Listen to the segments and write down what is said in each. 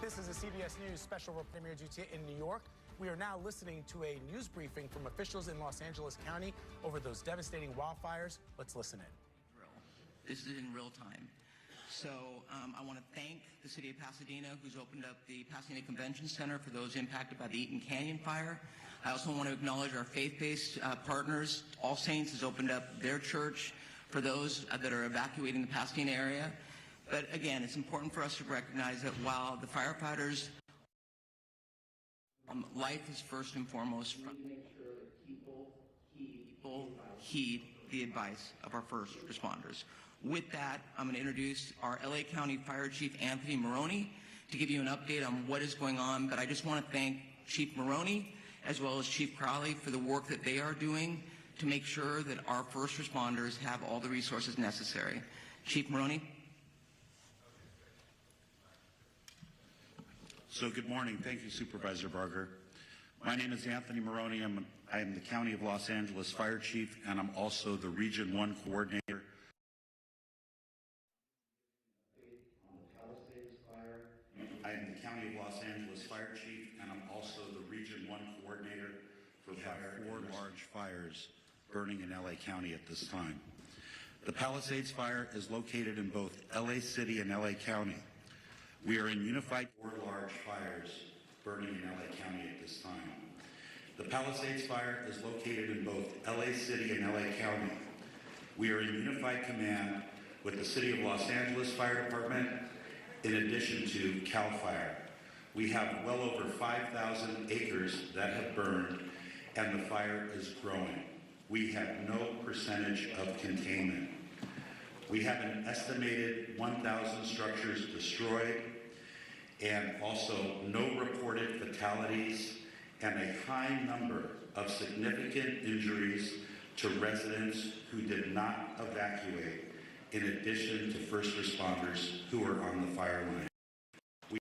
This is a CBS News special with Vladimir Duthiers in New York. We are now listening to a news briefing from officials in Los Angeles County over those devastating wildfires. Let's listen in. This is in real time. So I want to thank the city of Pasadena, who's opened up the Pasadena Convention Center for those impacted by the Eaton Canyon fire. I also want to acknowledge our faith-based partners. All Saints has opened up their church for those that are evacuating the Pasadena area. But again, it's important for us to recognize that while the firefighters, life is first and foremost. We need to make sure that people heed the advice of our first responders. With that, I'm going to introduce our LA County Fire Chief, Anthony Marrone, to give you an update on what is going on. But I just want to thank Chief Marrone as well as Chief Crowley for the work that they are doing to make sure that our first responders have all the resources necessary. Chief Marrone. So good morning. Thank you, Supervisor Barger. My name is Anthony Marrone. I am the County of Los Angeles Fire Chief, and I'm also the Region 1 Coordinator. I am the County of Los Angeles Fire Chief, and I'm also the Region 1 Coordinator for four large fires burning in LA County at this time. The Palisades Fire is located in both LA City and LA County. We are in unified four large fires burning in LA County at this time. The Palisades Fire is located in both LA City and LA County. We are in unified command with the City of Los Angeles Fire Department in addition to CAL FIRE. We have well over 5,000 acres that have burned, and the fire is growing. We have no percentage of containment. We have an estimated 1,000 structures destroyed, and also no reported fatalities, and a high number of significant injuries to residents who did not evacuate, in addition to first responders who are on the fire line.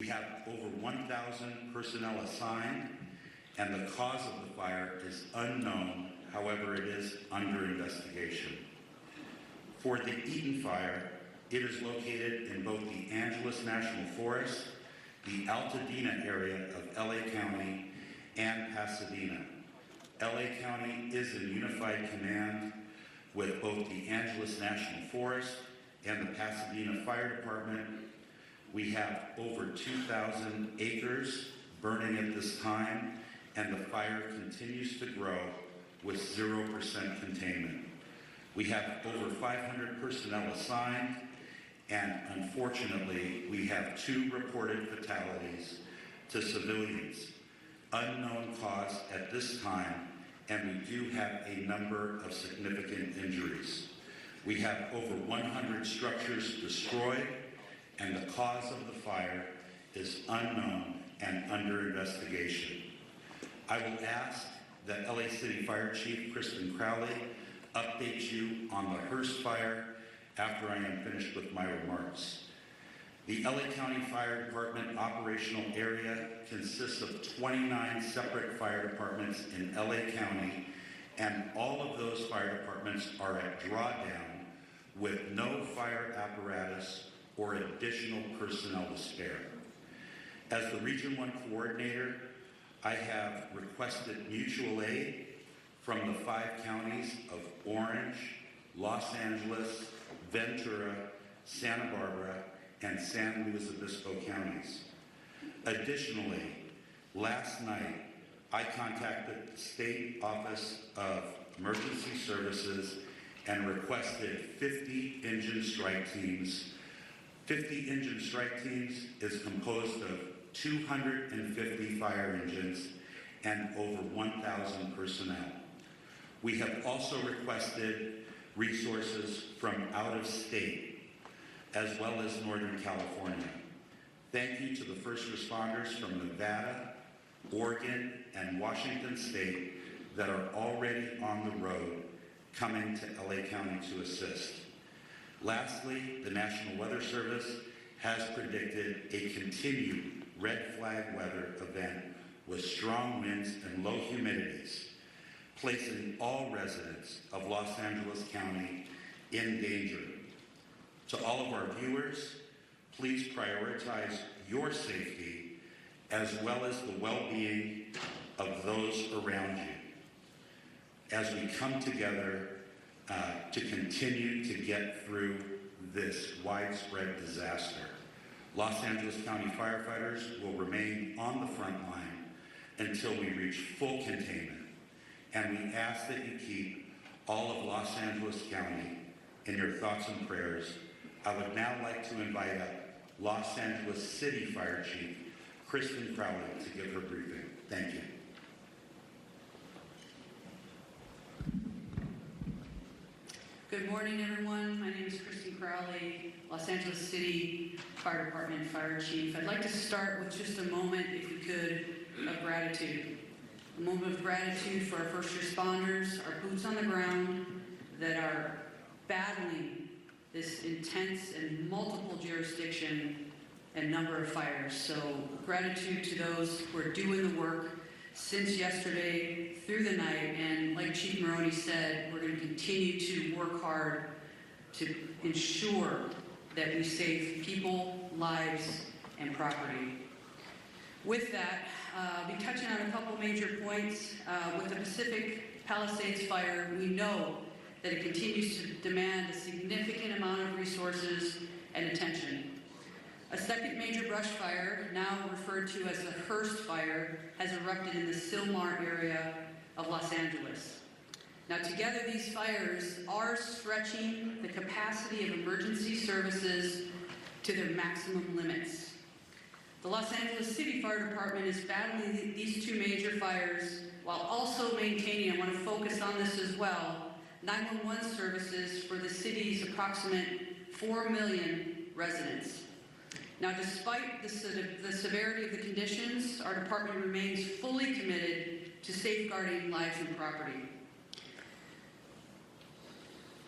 We have over 1,000 personnel assigned, and the cause of the fire is unknown. However, it is under investigation. For the Eaton Fire, it is located in both the Angeles National Forest, the Altadena area of LA County, and Pasadena. LA County is in unified command with both the Angeles National Forest and the Pasadena Fire Department. We have over 2,000 acres burning at this time, and the fire continues to grow with 0% containment. We have over 500 personnel assigned, and unfortunately, we have 2 reported fatalities to civilians. Unknown cause at this time, and we do have a number of significant injuries. We have over 100 structures destroyed, and the cause of the fire is unknown and under investigation. I will ask that LA City Fire Chief Kristen Crowley update you on the Hearst fire after I am finished with my remarks. The LA County Fire Department operational area consists of 29 separate fire departments in LA County, and all of those fire departments are at drawdown with no fire apparatus or additional personnel to spare. As the Region 1 Coordinator, I have requested mutual aid from the 5 counties of Orange, Los Angeles, Ventura, Santa Barbara, and San Luis Obispo counties. Additionally, last night, I contacted the State Office of Emergency Services and requested 50 engine strike teams. 50 engine strike teams is composed of 250 fire engines and over 1,000 personnel. We have also requested resources from out of state, as well as Northern California. Thank you to the first responders from Nevada, Oregon, and Washington State that are already on the road coming to LA County to assist. Lastly, the National Weather Service has predicted a continued red flag weather event with strong winds and low humidities, placing all residents of Los Angeles County in danger. To all of our viewers, please prioritize your safety as well as the well-being of those around you, as we come together to continue to get through this widespread disaster. Los Angeles County firefighters will remain on the front line until we reach full containment, and we ask that you keep all of Los Angeles County in your thoughts and prayers. I would now like to invite up Los Angeles City Fire Chief Kristen Crowley to give her briefing. Thank you. Good morning, everyone. My name is Kristen Crowley, Los Angeles City Fire Department Fire Chief. I'd like to start with just a moment, if we could, of gratitude. A moment of gratitude for our first responders, our boots on the ground, that are battling this intense and multiple jurisdiction and number of fires. So gratitude to those who are doing the work since yesterday through the night. And like Chief Marrone said, we're going to continue to work hard to ensure that we save people, lives, and property. With that, I'll be touching on a couple major points. With the Pacific Palisades fire, we know that it continues to demand a significant amount of resources and attention. A second major brush fire, now referred to as the Hearst Fire, has erupted in the Sylmar area of Los Angeles. Now together these fires are stretching the capacity of emergency services to their maximum limits. The Los Angeles City Fire Department is battling these two major fires while also maintaining, I want to focus on this as well, 911 services for the city's approximate 4 million residents. Now, despite the severity of the conditions, our department remains fully committed to safeguarding lives and property.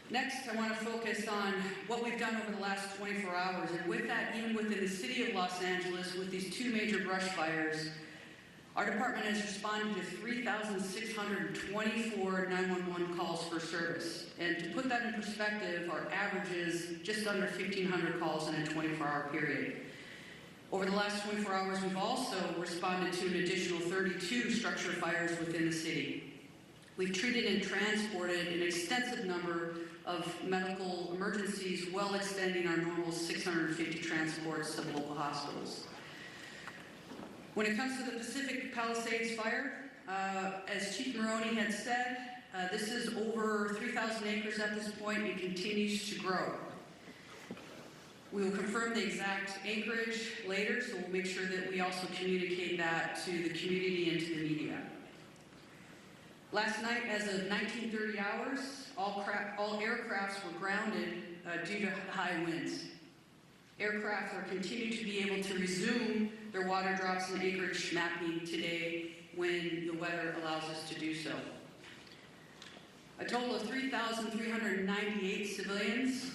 Next, I want to focus on what we've done over the last 24 hours. And with that, even within the city of Los Angeles, with these two major brush fires, our department has responded to 3,624 911 calls for service. And to put that in perspective, our average is just under 1,500 calls in a 24-hour period. Over the last 24 hours, we've also responded to an additional 32 structure fires within the city. We've treated and transported an extensive number of medical emergencies, well extending our normal 650 transports to the local hospitals. When it comes to the Pacific Palisades fire, as Chief Marrone had said, this is over 3,000 acres at this point and continues to grow. We will confirm the exact acreage later, so we'll make sure that we also communicate that to the community and to the media. Last night, as of 1930 hours, all aircrafts were grounded due to high winds. Aircraft are continuing to be able to resume their water drops and acreage mapping today when the weather allows us to do so. A total of 3,398 civilians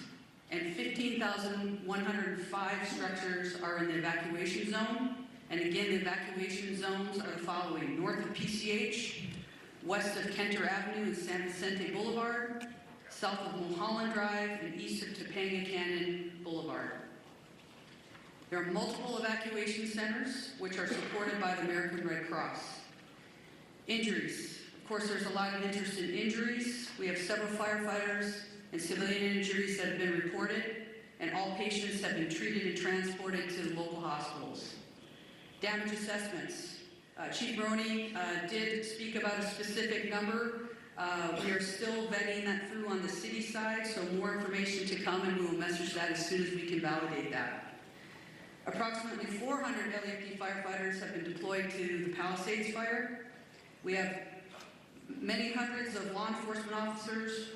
and 15,105 structures are in the evacuation zone. And again, the evacuation zones are the following: north of PCH, west of Kenter Avenue and San Vicente Boulevard, south of Mulholland Drive, and east of Topanga Canyon Boulevard. There are multiple evacuation centers which are supported by the American Red Cross. Injuries. Of course, there's a lot of interest in injuries. We have several firefighters and civilian injuries that have been reported, and all patients have been treated and transported to the local hospitals. Damage assessments. Chief Marrone did speak about a specific number. We are still vetting that through on the city side, so more information to come, and we will message that as soon as we can validate that. Approximately 400 LAPD firefighters have been deployed to the Palisades fire. We have many hundreds of law enforcement officers,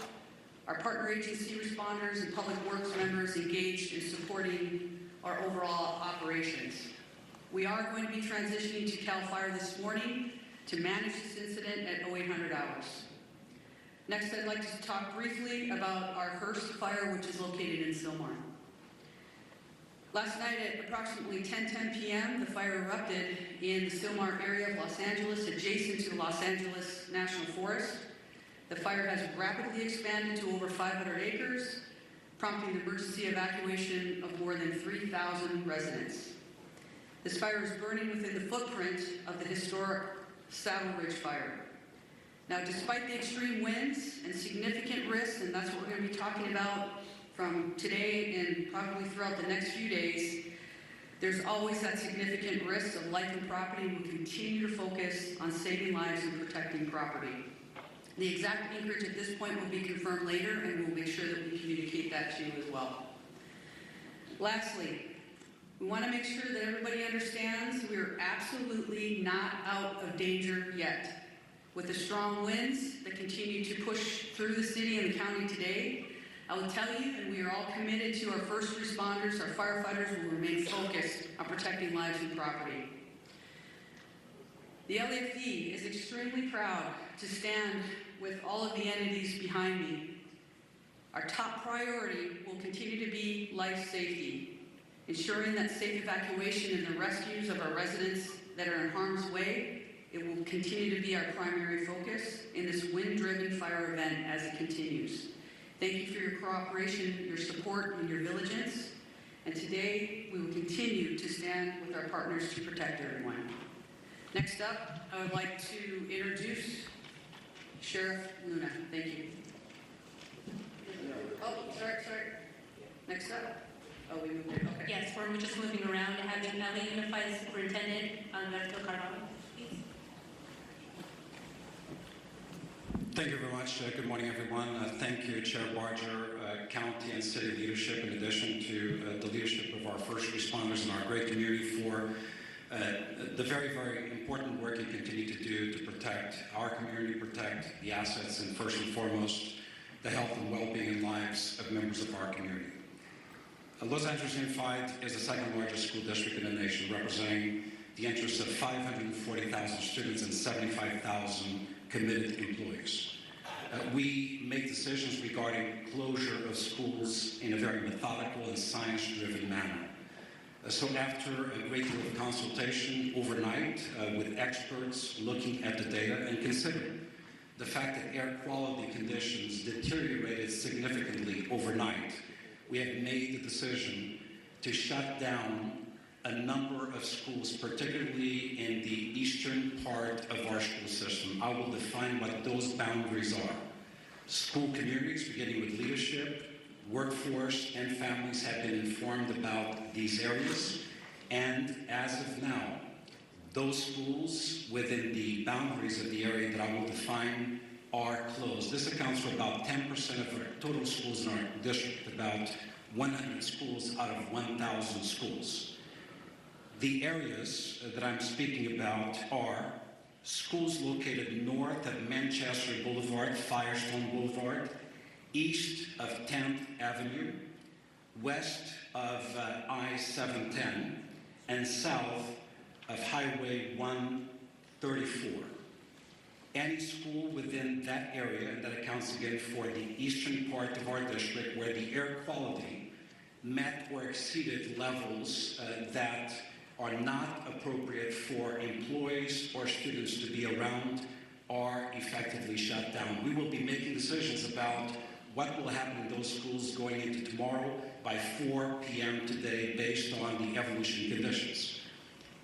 our partner agency responders, and public works members engaged in supporting our overall operations. We are going to be transitioning to CAL FIRE this morning to manage this incident at 0800 hours. Next, I'd like to talk briefly about our Hearst fire, which is located in Sylmar. Last night at approximately 10:10 p.m., the fire erupted in the Sylmar area of Los Angeles, adjacent to the Los Angeles National Forest. The fire has rapidly expanded to over 500 acres, prompting the emergency evacuation of more than 3,000 residents. This fire is burning within the footprint of the historic Saddle Ridge fire. Now, despite the extreme winds and significant risks, and that's what we're going to be talking about from today and probably throughout the next few days, there's always that significant risk of life and property. We'll continue to focus on saving lives and protecting property. The exact anchorage at this point will be confirmed later, and we'll make sure that we communicate that to you as well. Lastly, we want to make sure that everybody understands we are absolutely not out of danger yet. With the strong winds that continue to push through the city and the county today, I will tell you, and we are all committed to our first responders, our firefighters will remain focused on protecting lives and property. The LAFD is extremely proud to stand with all of the entities behind me. Our top priority will continue to be life safety, ensuring that safe evacuation and the rescues of our residents that are in harm's way. It will continue to be our primary focus in this wind-driven fire event as it continues. Thank you for your cooperation, your support, and your diligence. And today, we will continue to stand with our partners to protect everyone. Next up, I would like to introduce Sheriff Luna. Thank you. Oh, sorry. Next up. Oh, we moved it. Okay. Yes, we're just moving around and having Elliott unify the Superintendent, Vladimir Carvalho. Thank you very much. Good morning, everyone. Thank you, Chair Barger, county and city leadership, in addition to the leadership of our first responders in our great community for the very, very important work you continue to do to protect our community, protect the assets, and first and foremost, the health and well-being and lives of members of our community. Los Angeles Unified is the second largest school district in the nation, representing the interests of 540,000 students and 75,000 committed employees. We make decisions regarding closure of schools in a very methodical and science-driven manner. So after a great deal of consultation overnight with experts looking at the data and considering the fact that air quality conditions deteriorated significantly overnight, we have made the decision to shut down a number of schools, particularly in the eastern part of our school system. I will define what those boundaries are. School communities, beginning with leadership, workforce, and families have been informed about these areas. And as of now, those schools within the boundaries of the area that I will define are closed. This accounts for about 10% of our total schools in our district, about 100 schools out of 1,000 schools. The areas that I'm speaking about are schools located north of Manchester Boulevard, Firestone Boulevard, east of 10th Avenue, west of I-710, and south of Highway 134. Any school within that area, and that accounts again for the eastern part of our district, where the air quality met or exceeded levels that are not appropriate for employees or students to be around, are effectively shut down. We will be making decisions about what will happen in those schools going into tomorrow by 4 p.m. today based on the evolution conditions.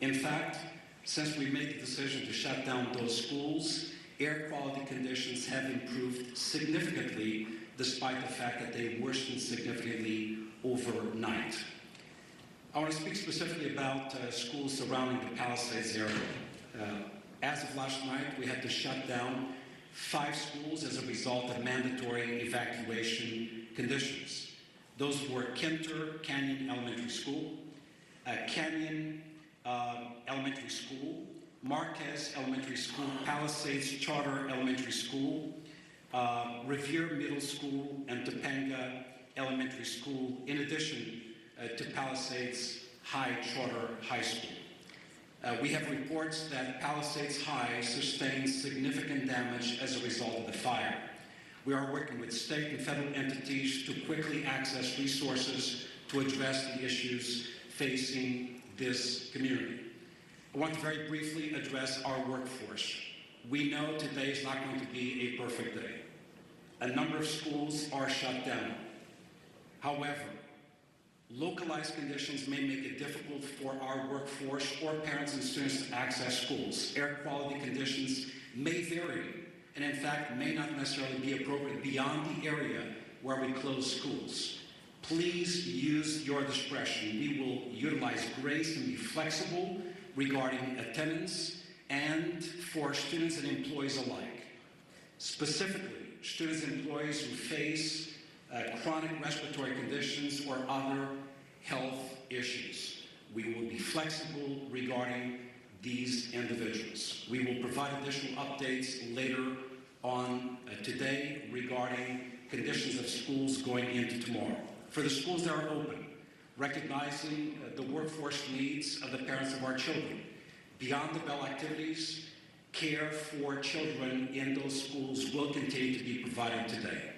In fact, since we made the decision to shut down those schools, air quality conditions have improved significantly despite the fact that they worsened significantly overnight. I want to speak specifically about schools surrounding the Palisades area. As of last night, we had to shut down 5 schools as a result of mandatory evacuation conditions. Those were Kinter Canyon Elementary School, Canyon Elementary School, Marquez Elementary School, Palisades Charter Elementary School, Revere Middle School, and Topanga Elementary School, in addition to Palisades High Charter High School. We have reports that Palisades High sustained significant damage as a result of the fire. We are working with state and federal entities to quickly access resources to address the issues facing this community. I want to very briefly address our workforce. We know today is not going to be a perfect day. A number of schools are shut down. However, Localized conditions may make it difficult for our workforce or parents and students to access schools. Air quality conditions may vary and in fact may not necessarily be appropriate beyond the area where we close schools. Please use your discretion. We will utilize grace and be flexible regarding attendance and for students and employees alike. Specifically, students and employees who face chronic respiratory conditions or other health issues. We will be flexible regarding these individuals. We will provide additional updates later on today regarding conditions of schools going into tomorrow. For the schools that are open, recognizing the workforce needs of the parents of our children. Beyond the bell activities, care for children in those schools will continue to be provided today.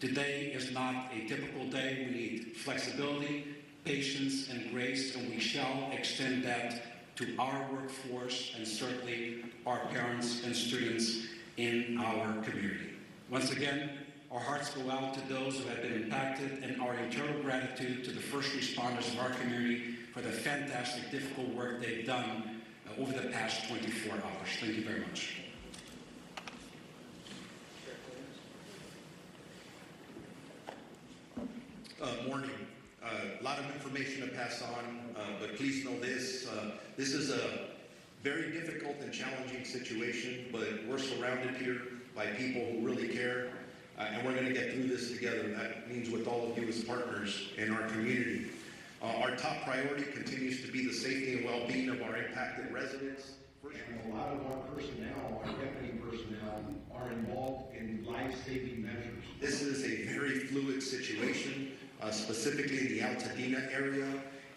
Today is not a typical day. We need flexibility, patience, and grace, and we shall extend that to our workforce and certainly our parents and students in our community. Once again, our hearts go out to those who have been impacted, and our eternal gratitude to the first responders of our community for the fantastic, difficult work they've done over the past 24 hours. Thank you very much. Morning. A lot of information to pass on, but please know this. This is a very difficult and challenging situation, but we're surrounded here by people who really care, and we're going to get through this together. That means with all of you as partners in our community. Our top priority continues to be the safety and well-being of our impacted residents. And a lot of our personnel, our deputy personnel, are involved in life-saving measures. This is a very fluid situation, specifically in the Altadena area,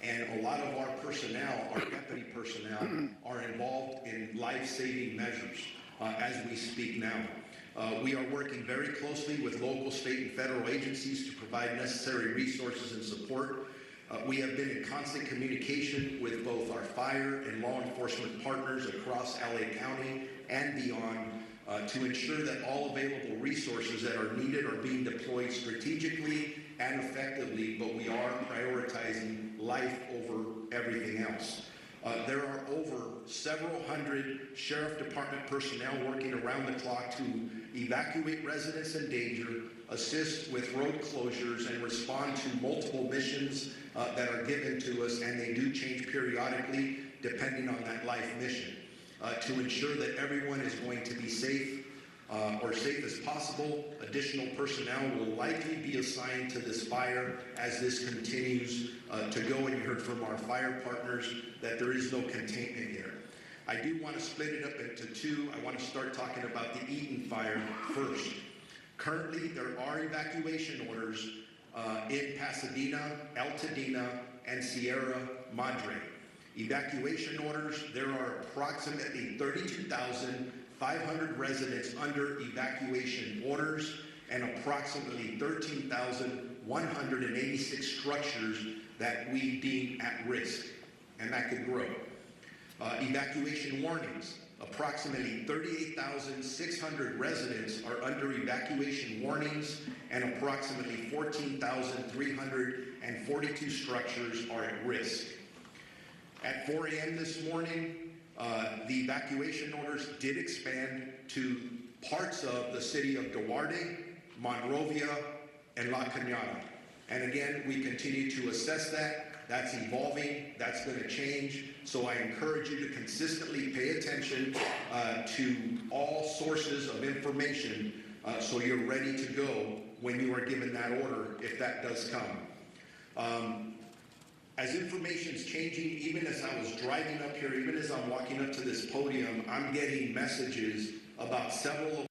and a lot of our personnel, our deputy personnel, are involved in life-saving measures as we speak now. We are working very closely with local, state, and federal agencies to provide necessary resources and support. We have been in constant communication with both our fire and law enforcement partners across LA County and beyond to ensure that all available resources that are needed are being deployed strategically and effectively, but we are prioritizing life over everything else. There are over several hundred Sheriff Department personnel working around the clock to evacuate residents in danger, assist with road closures, and respond to multiple missions that are given to us, and they do change periodically depending on that life mission. To ensure that everyone is going to be safe or safe as possible, additional personnel will likely be assigned to this fire as this continues to go, and you heard from our fire partners that there is no containment here. I do want to split it up into two. I want to start talking about the Eaton fire first. Currently, there are evacuation orders in Pasadena, Altadena, and Sierra Madre. Evacuation orders, there are approximately 32,500 residents under evacuation orders and approximately 13,186 structures that we deem at risk, and that could grow. Evacuation warnings, approximately 38,600 residents are under evacuation warnings and approximately 14,342 structures are at risk. At 4 a.m. this morning, the evacuation orders did expand to parts of the city of Duarte, Monrovia, and La Cañada. And again, we continue to assess that. That's evolving. That's going to change. So I encourage you to consistently pay attention to all sources of information so you're ready to go when you are given that order, if that does come. As information is changing, even as I was driving up here, even as I'm walking up to this podium, I'm getting messages about several of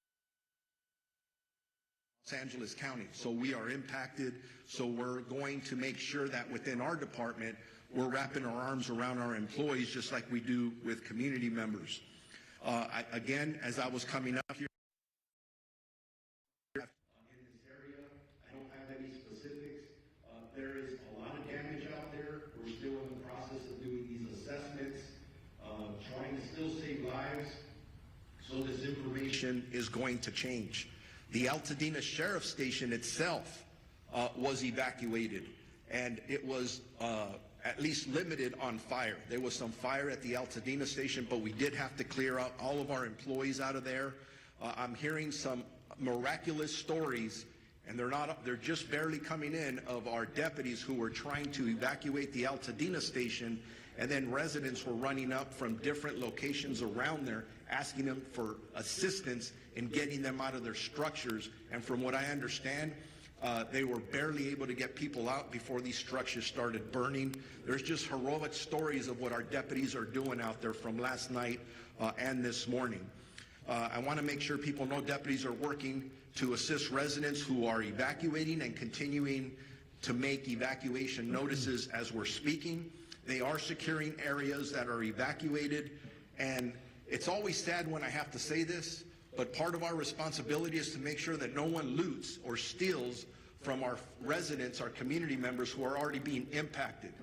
Los Angeles County. So we are impacted. So we're going to make sure that within our department, we're wrapping our arms around our employees just like we do with community members. Again, as I was coming up here, In this area, I don't have any specifics. There is a lot of damage out there. We're still in the process of doing these assessments, trying to still save lives. So this information is going to change. The Altadena Sheriff Station itself was evacuated, and it was at least limited on fire. There was some fire at the Altadena station, but we did have to clear out all of our employees out of there. I'm hearing some miraculous stories, and they're just barely coming in, of our deputies who were trying to evacuate the Altadena station, and then residents were running up from different locations around there asking them for assistance in getting them out of their structures. And from what I understand, they were barely able to get people out before these structures started burning. There's just heroic stories of what our deputies are doing out there from last night and this morning. I want to make sure people know deputies are working to assist residents who are evacuating and continuing to make evacuation notices as we're speaking. They are securing areas that are evacuated, and it's always sad when I have to say this, but part of our responsibility is to make sure that no one loots or steals from our residents, our community members who are already being impacted.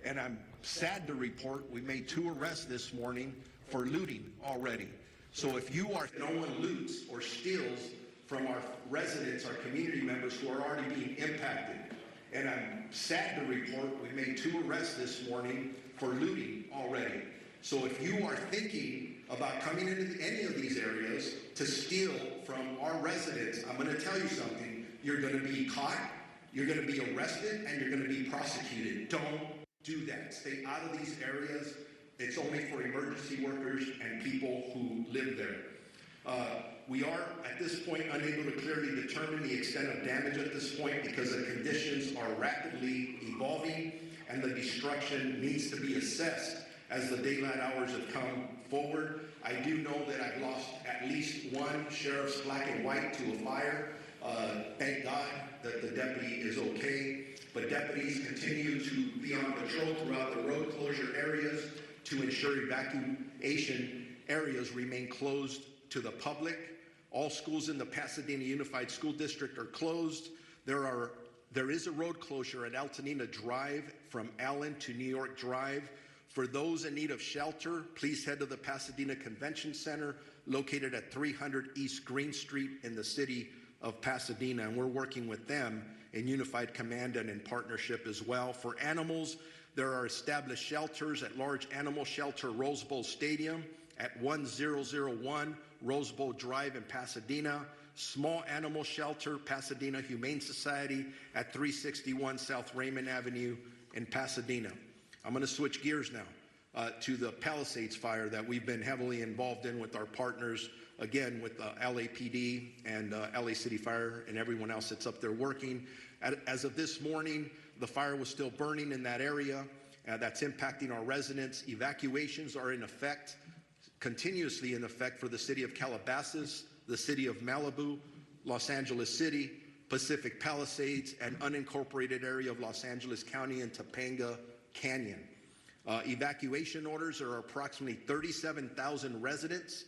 And I'm sad to report we made 2 arrests this morning for looting already. So if no one loots or steals from our residents, our community members who are already being impacted. And I'm sad to report we made 2 arrests this morning for looting already. So if you are thinking about coming into any of these areas to steal from our residents, I'm going to tell you something. You're going to be caught, you're going to be arrested, and you're going to be prosecuted. Don't do that. Stay out of these areas. It's only for emergency workers and people who live there. We are, at this point, unable to clearly determine the extent of damage at this point because the conditions are rapidly evolving and the destruction needs to be assessed as the daylight hours have come forward. I do know that I've lost at least 1 sheriff's black and white to a fire. Thank God that the deputy is okay. But deputies continue to be on patrol throughout the road closure areas to ensure evacuation areas remain closed to the public. All schools in the Pasadena Unified School District are closed. There is a road closure at Altadena Drive from Allen to New York Drive. For those in need of shelter, please head to the Pasadena Convention Center, located at 300 East Green Street in the city of Pasadena, and we're working with them in Unified Command and in partnership as well. For animals, there are established shelters at Large Animal Shelter Rose Bowl Stadium, at 1001 Rose Bowl Drive in Pasadena, Small Animal Shelter, Pasadena Humane Society at 361 South Raymond Avenue in Pasadena. I'm going to switch gears now to the Palisades fire that we've been heavily involved in with our partners, again with LAPD and LA City Fire and everyone else that's up there working. As of this morning, the fire was still burning in that area. That's impacting our residents. Evacuations are in effect, continuously in effect, for the city of Calabasas, the city of Malibu, Los Angeles City, Pacific Palisades, and unincorporated area of Los Angeles County and Topanga Canyon. Evacuation orders are approximately 37,000 residents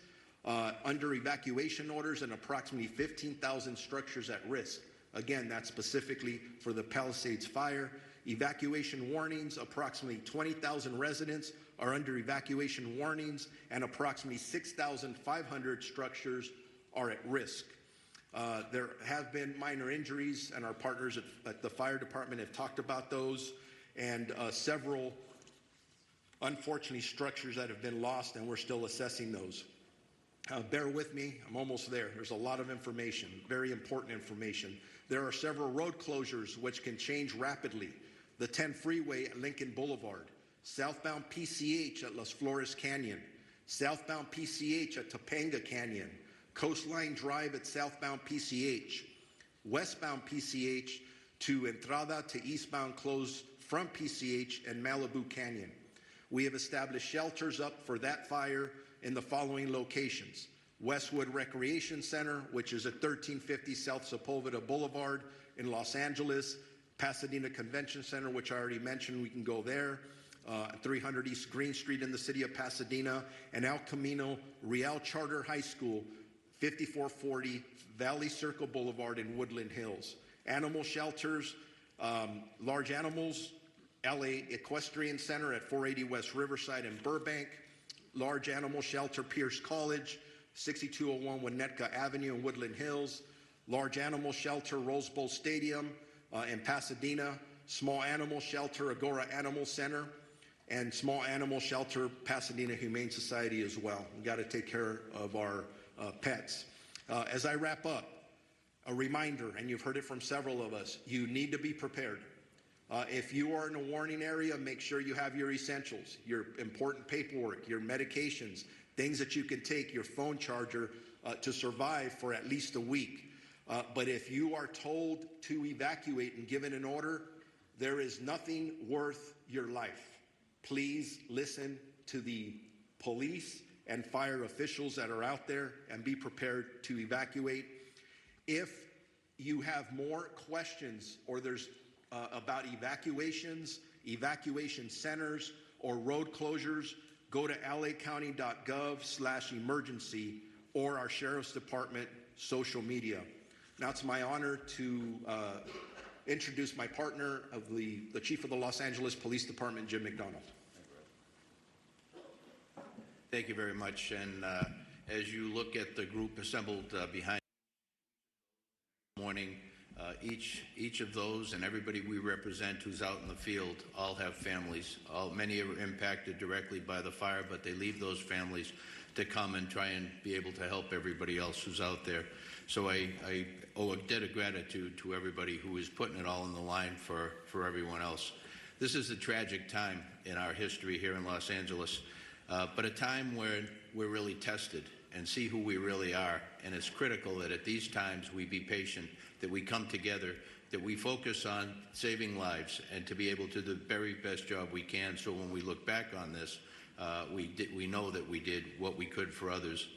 under evacuation orders and approximately 15,000 structures at risk. Again, that's specifically for the Palisades fire. Evacuation warnings, approximately 20,000 residents are under evacuation warnings, and approximately 6,500 structures are at risk. There have been minor injuries, and our partners at the fire department have talked about those, and several, unfortunately, structures that have been lost, and we're still assessing those. Bear with me, I'm almost there. There's a lot of information, very important information. There are several road closures which can change rapidly. The 10 freeway at Lincoln Boulevard, southbound PCH at Las Flores Canyon, southbound PCH at Topanga Canyon, Coastline Drive at southbound PCH, westbound PCH to Entrada to eastbound closed from PCH and Malibu Canyon. We have established shelters up for that fire in the following locations: Westwood Recreation Center, which is at 1350 South Sepulveda Boulevard in Los Angeles, Pasadena Convention Center, which I already mentioned, we can go there, 300 East Green Street in the city of Pasadena, and El Camino Real Charter High School, 5440 Valley Circle Boulevard in Woodland Hills. Animal shelters, large animals, LA Equestrian Center at 480 West Riverside in Burbank, large animal shelter Pierce College, 6201 Winnetka Avenue in Woodland Hills, large animal shelter Rose Bowl Stadium in Pasadena, Small Animal Shelter Agora Animal Center, and Small Animal Shelter Pasadena Humane Society as well. We got to take care of our pets. As I wrap up, a reminder, and you've heard it from several of us, you need to be prepared. If you are in a warning area, make sure you have your essentials, your important paperwork, your medications, things that you can take, your phone charger to survive for at least a week. But if you are told to evacuate and given an order, there is nothing worth your life. Please listen to the police and fire officials that are out there and be prepared to evacuate. If you have more questions or there's about evacuations, evacuation centers, or road closures, go to lacounty.gov/emergency or our Sheriff's Department social media. Now it's my honor to introduce my partner of the Chief of the Los Angeles Police Department, Jim McDonnell. Thank you very much. And as you look at the group assembled behind the morning, each of those and everybody we represent who's out in the field all have families. Many are impacted directly by the fire, but they leave those families to come and try and be able to help everybody else who's out there. So I owe a debt of gratitude to everybody who is putting it all on the line for everyone else. This is a tragic time in our history here in Los Angeles, but a time where we're really tested and see who we really are. And it's critical that at these times we be patient, that we come together, that we focus on saving lives and to be able to do the very best job we can, so when we look back on this, we know that we did what we could for others.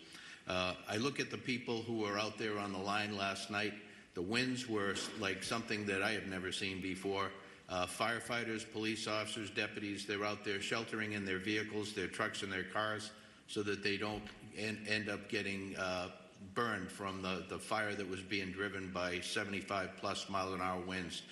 I look at the people who were out there on the line last night. The winds were like something that I have never seen before. Firefighters, police officers, deputies, they're out there sheltering in their vehicles, their trucks and their cars, so that they don't end up getting burned from the fire that was being driven by 75-plus-mile-an-hour winds.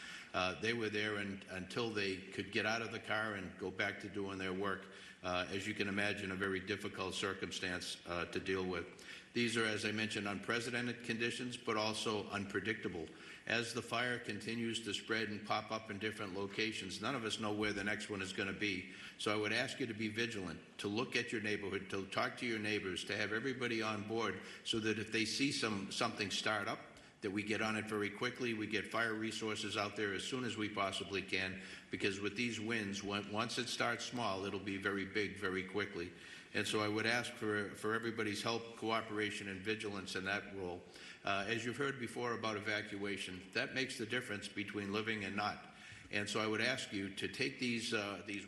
They were there until they could get out of the car and go back to doing their work. As you can imagine, a very difficult circumstance to deal with. These are, as I mentioned, unprecedented conditions, but also unpredictable. As the fire continues to spread and pop up in different locations, none of us know where the next one is going to be. So I would ask you to be vigilant, to look at your neighborhood, to talk to your neighbors, to have everybody on board, so that if they see something start up, that we get on it very quickly. We get fire resources out there as soon as we possibly can, because with these winds, once it starts small, it'll be very big very quickly. And so I would ask for everybody's help, cooperation, and vigilance in that role. As you've heard before about evacuation, that makes the difference between living and not. And so I would ask you to take these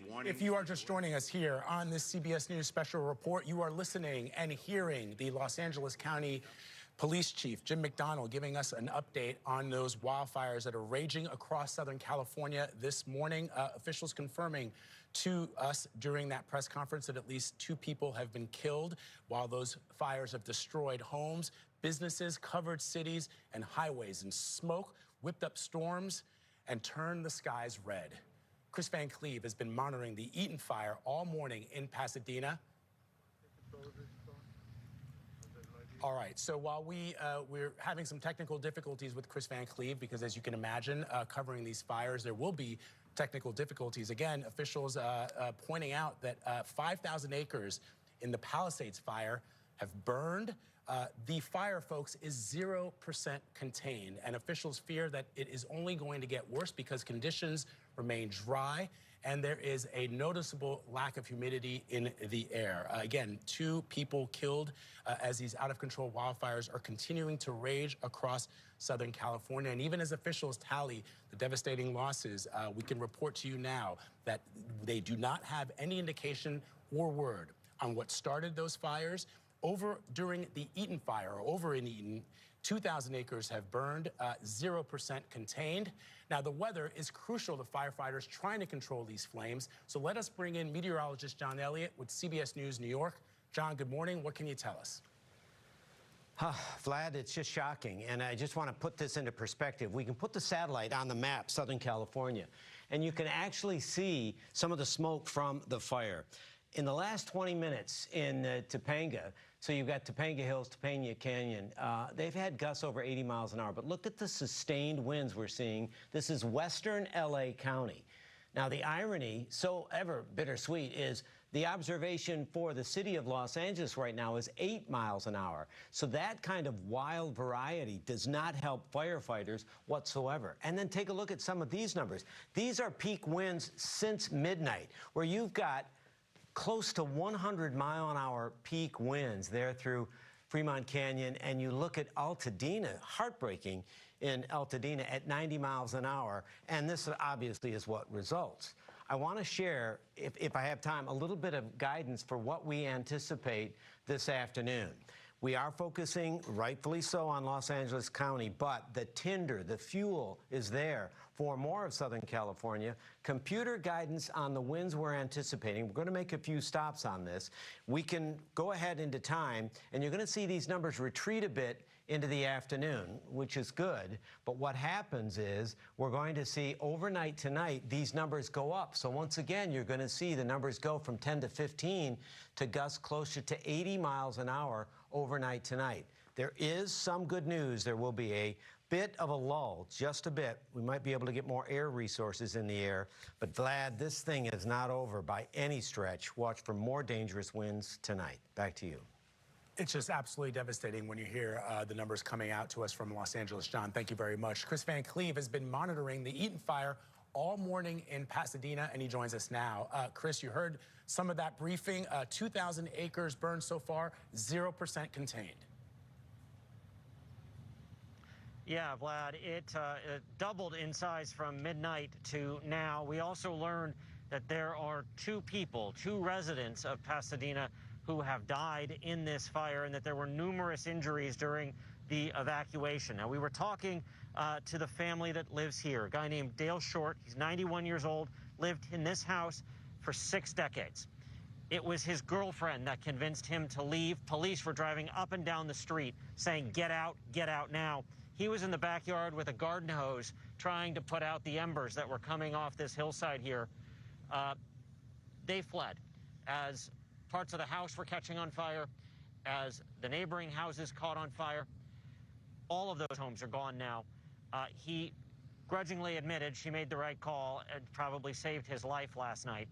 warnings. If you are just joining us here on this CBS News special report, you are listening and hearing the Los Angeles County Police Chief Jim McDonnell giving us an update on those wildfires that are raging across Southern California this morning. Officials confirming to us during that press conference that at least 2 people have been killed, while those fires have destroyed homes, businesses, covered cities, and highways. And smoke whipped up storms and turned the skies red. Chris Van Cleve has been monitoring the Eaton fire all morning in Pasadena. All right, so while we're having some technical difficulties with Chris Van Cleve, because as you can imagine, covering these fires, there will be technical difficulties. Again, officials pointing out that 5,000 acres in the Palisades fire have burned. The fire, folks, is 0% contained, and officials fear that it is only going to get worse because conditions remain dry and there is a noticeable lack of humidity in the air. Again, 2 people killed as these out-of-control wildfires are continuing to rage across Southern California. And even as officials tally the devastating losses, we can report to you now that they do not have any indication or word on what started those fires. During the Eaton fire, over in Eaton, 2,000 acres have burned, 0% contained. Now, the weather is crucial to firefighters trying to control these flames. So let us bring in meteorologist John Elliott with CBS News New York. John, good morning. What can you tell us? Vlad, it's just shocking, and I just want to put this into perspective. We can put the satellite on the map, Southern California, and you can actually see some of the smoke from the fire. In the last 20 minutes in Topanga, So you've got Topanga Hills, Topanga Canyon. They've had gusts over 80 miles an hour, but look at the sustained winds we're seeing. This is western LA County. Now, the irony, so ever bittersweet, is the observation for the city of Los Angeles right now is 8 miles an hour. So that kind of wild variety does not help firefighters whatsoever. And then take a look at some of these numbers. These are peak winds since midnight, where you've got close to 100-mile-an-hour peak winds there through Fremont Canyon, and you look at Altadena, heartbreaking in Altadena at 90 miles an hour, and this obviously is what results. I want to share, if I have time, a little bit of guidance for what we anticipate this afternoon. We are focusing, rightfully so, on Los Angeles County, but the tinder, the fuel is there for more of Southern California. Computer guidance on the winds we're anticipating. We're going to make a few stops on this. We can go ahead into time, and you're going to see these numbers retreat a bit into the afternoon, which is good. But what happens is we're going to see overnight tonight these numbers go up. So once again, you're going to see the numbers go from 10 to 15 to gusts closer to 80 miles an hour overnight tonight. There is some good news. There will be a bit of a lull, just a bit. We might be able to get more air resources in the air. But Vlad, this thing is not over by any stretch. Watch for more dangerous winds tonight. Back to you. It's just absolutely devastating when you hear the numbers coming out to us from Los Angeles. John, thank you very much. Chris Van Cleve has been monitoring the Eaton fire all morning in Pasadena, and he joins us now. Chris, you heard some of that briefing. 2,000 acres burned so far, 0% contained. Yeah, Vlad, it doubled in size from midnight to now. We also learned that there are two residents of Pasadena who have died in this fire, and that there were numerous injuries during the evacuation. Now, we were talking to the family that lives here, a guy named Dale Short. He's 91 years old, lived in this house for 6 decades. It was his girlfriend that convinced him to leave. Police were driving up and down the street saying, get out now. He was in the backyard with a garden hose trying to put out the embers that were coming off this hillside here. They fled as parts of the house were catching on fire, as the neighboring houses caught on fire. All of those homes are gone now. He grudgingly admitted she made the right call and probably saved his life last night.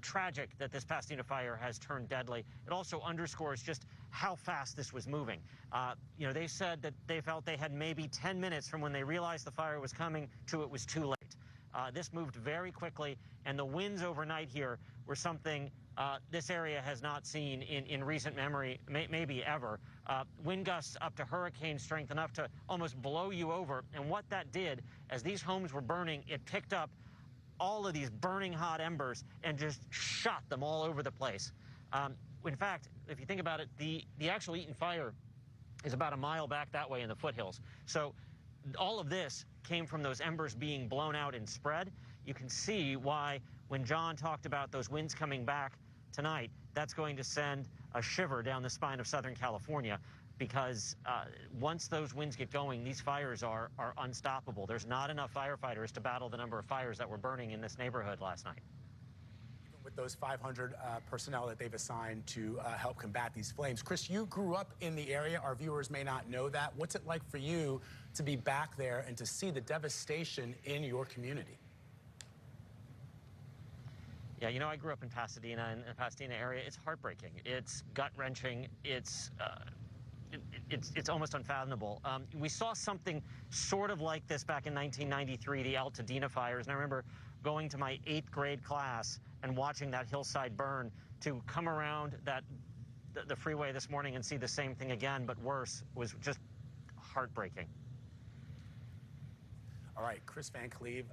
Tragic that this Pasadena fire has turned deadly. It also underscores just how fast this was moving. You know, they said that they felt they had maybe 10 minutes from when they realized the fire was coming to it was too late. This moved very quickly, and the winds overnight here were something this area has not seen in recent memory, maybe ever. Wind gusts up to hurricane strength, enough to almost blow you over. And what that did, as these homes were burning, it picked up all of these burning hot embers and just shot them all over the place. In fact, if you think about it, the actual Eaton fire is about a mile back that way in the foothills. So all of this came from those embers being blown out and spread. You can see why when John talked about those winds coming back tonight, that's going to send a shiver down the spine of Southern California, because once those winds get going, these fires are unstoppable. There's not enough firefighters to battle the number of fires that were burning in this neighborhood last night. Even with those 500 personnel that they've assigned to help combat these flames. Chris, you grew up in the area. Our viewers may not know that. What's it like for you to be back there and to see the devastation in your community? Yeah, you know, I grew up in Pasadena, in the Pasadena area. It's heartbreaking. It's gut-wrenching. It's almost unfathomable. We saw something sort of like this back in 1993, the Altadena fires, and I remember going to my 8th grade class and watching that hillside burn. To come around the freeway this morning and see the same thing again, but worse, was just heartbreaking. All right, Chris Van Cleve,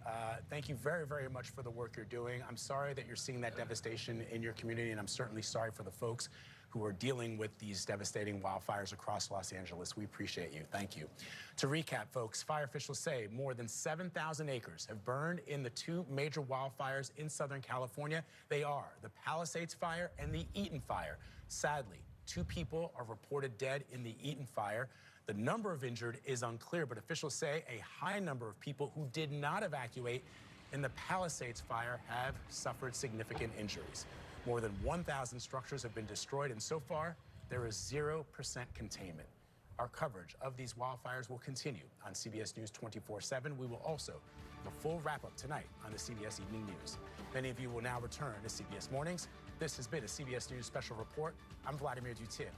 thank you very, very much for the work you're doing. I'm sorry that you're seeing that devastation in your community, and I'm certainly sorry for the folks who are dealing with these devastating wildfires across Los Angeles. We appreciate you. Thank you. To recap, folks, fire officials say more than 7,000 acres have burned in the 2 major wildfires in Southern California. They are the Palisades fire and the Eaton fire. Sadly, 2 people are reported dead in the Eaton fire. The number of injured is unclear, but officials say a high number of people who did not evacuate in the Palisades fire have suffered significant injuries. More than 1,000 structures have been destroyed, and so far, there is 0% containment. Our coverage of these wildfires will continue on CBS News 24/7. We will also have a full wrap-up tonight on the CBS Evening News. Many of you will now return to CBS Mornings. This has been a CBS News Special Report. I'm Vladimir Duthiers.